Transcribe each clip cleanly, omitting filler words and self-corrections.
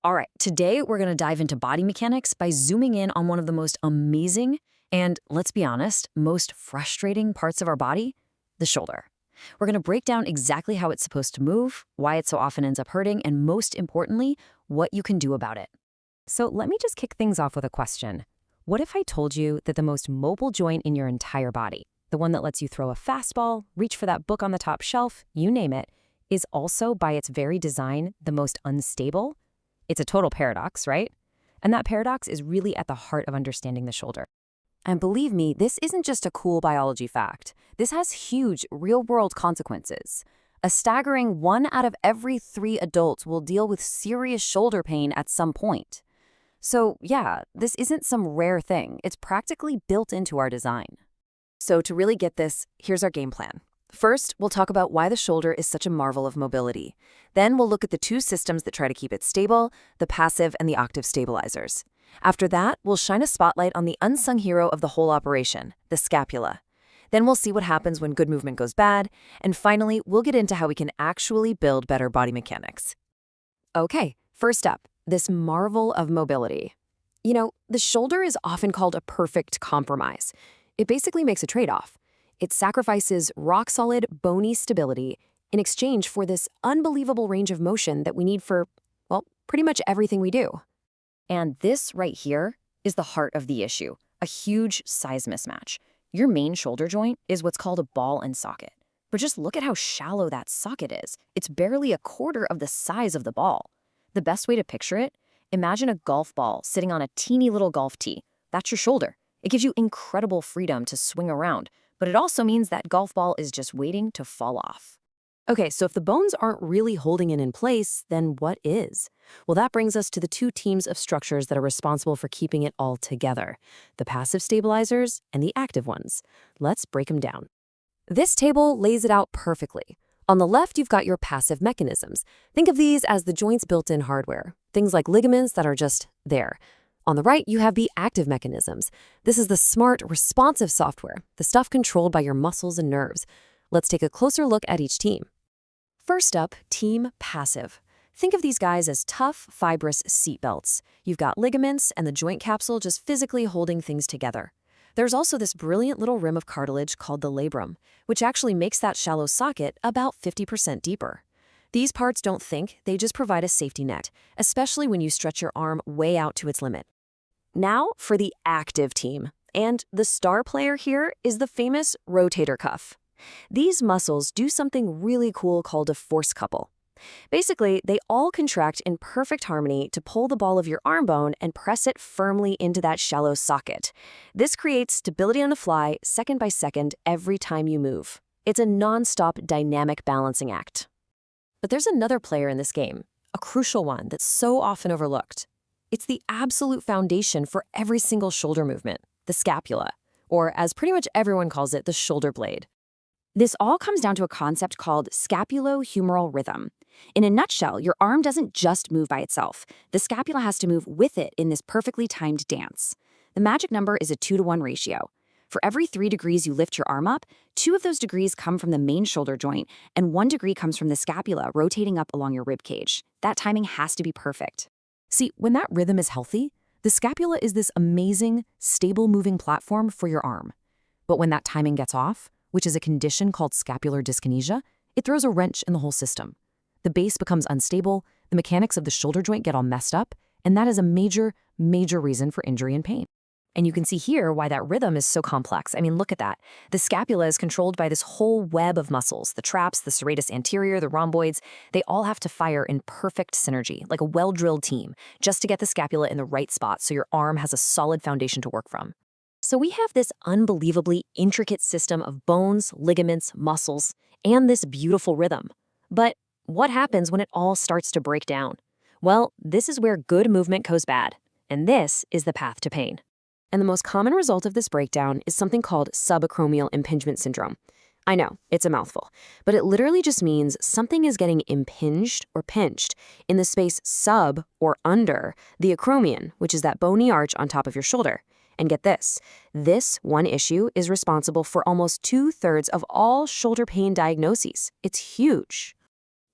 All right, today we're going to dive into body mechanics by zooming in on one of the most amazing and, let's be honest, most frustrating parts of our body, the shoulder. We're going to break down exactly how it's supposed to move, why it so often ends up hurting, and most importantly, what you can do about it. So let me just kick things off with a question. What if I told you that the most mobile joint in your entire body, the one that lets you throw a fastball, reach for that book on the top shelf, you name it, is also by its very design the most unstable? It's a total paradox, right? And that paradox is really at the heart of understanding the shoulder. And believe me, this isn't just a cool biology fact. This has huge real-world consequences. A staggering 1 out of every 3 adults will deal with serious shoulder pain at some point. So yeah, this isn't some rare thing. It's practically built into our design. So to really get this, here's our game plan. First, we'll talk about why the shoulder is such a marvel of mobility. Then we'll look at the two systems that try to keep it stable, the passive and the active stabilizers. After that, we'll shine a spotlight on the unsung hero of the whole operation, the scapula. Then we'll see what happens when good movement goes bad. And finally, we'll get into how we can actually build better body mechanics. Okay, first up, this marvel of mobility. You know, the shoulder is often called a perfect compromise. It basically makes a trade-off. It sacrifices rock-solid, bony stability in exchange for this unbelievable range of motion that we need for, well, pretty much everything we do. And this right here is the heart of the issue, a huge size mismatch. Your main shoulder joint is what's called a ball and socket. But just look at how shallow that socket is. It's barely a quarter of the size of the ball. The best way to picture it, imagine a golf ball sitting on a teeny little golf tee. That's your shoulder. It gives you incredible freedom to swing around, but it also means that golf ball is just waiting to fall off. Okay, so if the bones aren't really holding it in place, then what is? Well, that brings us to the two teams of structures that are responsible for keeping it all together, the passive stabilizers and the active ones. Let's break them down. This table lays it out perfectly. On the left, you've got your passive mechanisms. Think of these as the joint's built-in hardware, things like ligaments that are just there. On the right, you have the active mechanisms. This is the smart, responsive software, the stuff controlled by your muscles and nerves. Let's take a closer look at each team. First up, team passive. Think of these guys as tough, fibrous seatbelts. You've got ligaments and the joint capsule just physically holding things together. There's also this brilliant little rim of cartilage called the labrum, which actually makes that shallow socket about 50% deeper. These parts don't think, they just provide a safety net, especially when you stretch your arm way out to its limit. Now for the active team, and the star player here is the famous rotator cuff. These muscles do something really cool called a force couple. Basically, they all contract in perfect harmony to pull the ball of your arm bone and press it firmly into that shallow socket. This creates stability on the fly, second by second, every time you move. It's a non-stop dynamic balancing act. But there's another player in this game, a crucial one that's so often overlooked. It's the absolute foundation for every single shoulder movement, the scapula, or as pretty much everyone calls it, the shoulder blade. This all comes down to a concept called scapulohumeral rhythm. In a nutshell, your arm doesn't just move by itself. The scapula has to move with it in this perfectly timed dance. The magic number is a 2-to-1 ratio. For every 3 degrees you lift your arm up, 2 of those degrees come from the main shoulder joint, and 1 degree comes from the scapula rotating up along your rib cage. That timing has to be perfect. See, when that rhythm is healthy, the scapula is this amazing, stable moving platform for your arm. But when that timing gets off, which is a condition called scapular dyskinesia, it throws a wrench in the whole system. The base becomes unstable, the mechanics of the shoulder joint get all messed up, and that is a major, major reason for injury and pain. And you can see here why that rhythm is so complex. I mean, look at that. The scapula is controlled by this whole web of muscles, the traps, the serratus anterior, the rhomboids. They all have to fire in perfect synergy, like a well-drilled team, just to get the scapula in the right spot so your arm has a solid foundation to work from. So we have this unbelievably intricate system of bones, ligaments, muscles, and this beautiful rhythm. But what happens when it all starts to break down? Well, this is where good movement goes bad, and this is the path to pain. And the most common result of this breakdown is something called subacromial impingement syndrome. I know, it's a mouthful, but it literally just means something is getting impinged or pinched in the space sub or under the acromion, which is that bony arch on top of your shoulder. And get this one issue is responsible for almost 2/3 of all shoulder pain diagnoses. It's huge.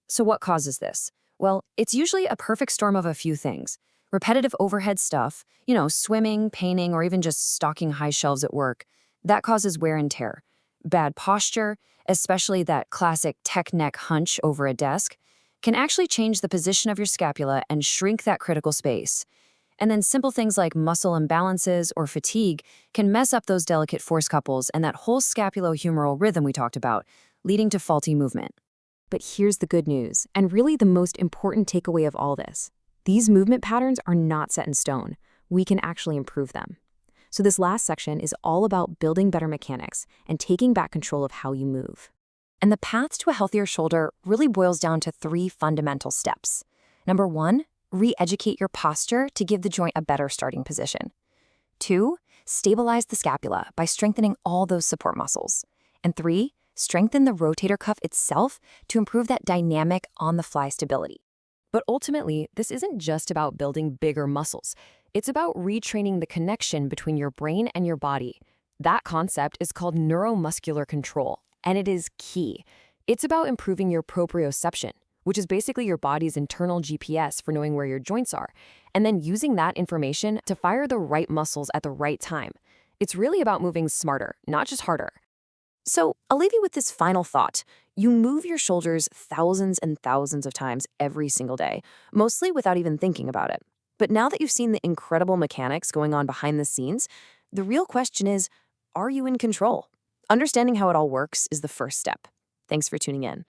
So what causes this? Well, it's usually a perfect storm of a few things. Repetitive overhead stuff, swimming, painting, or even just stocking high shelves at work, that causes wear and tear. Bad posture, especially that classic tech neck hunch over a desk, can actually change the position of your scapula and shrink that critical space. And then simple things like muscle imbalances or fatigue can mess up those delicate force couples and that whole scapulohumeral rhythm we talked about, leading to faulty movement. But here's the good news, and really the most important takeaway of all this. These movement patterns are not set in stone. We can actually improve them. So this last section is all about building better mechanics and taking back control of how you move. And the path to a healthier shoulder really boils down to 3 fundamental steps. Number 1, re-educate your posture to give the joint a better starting position. 2, stabilize the scapula by strengthening all those support muscles. And 3, strengthen the rotator cuff itself to improve that dynamic on-the-fly stability. But ultimately, this isn't just about building bigger muscles. It's about retraining the connection between your brain and your body. That concept is called neuromuscular control, and it is key. It's about improving your proprioception, which is basically your body's internal GPS for knowing where your joints are, and then using that information to fire the right muscles at the right time. It's really about moving smarter, not just harder. So I'll leave you with this final thought. You move your shoulders thousands and thousands of times every single day, mostly without even thinking about it. But now that you've seen the incredible mechanics going on behind the scenes, the real question is, are you in control? Understanding how it all works is the first step. Thanks for tuning in.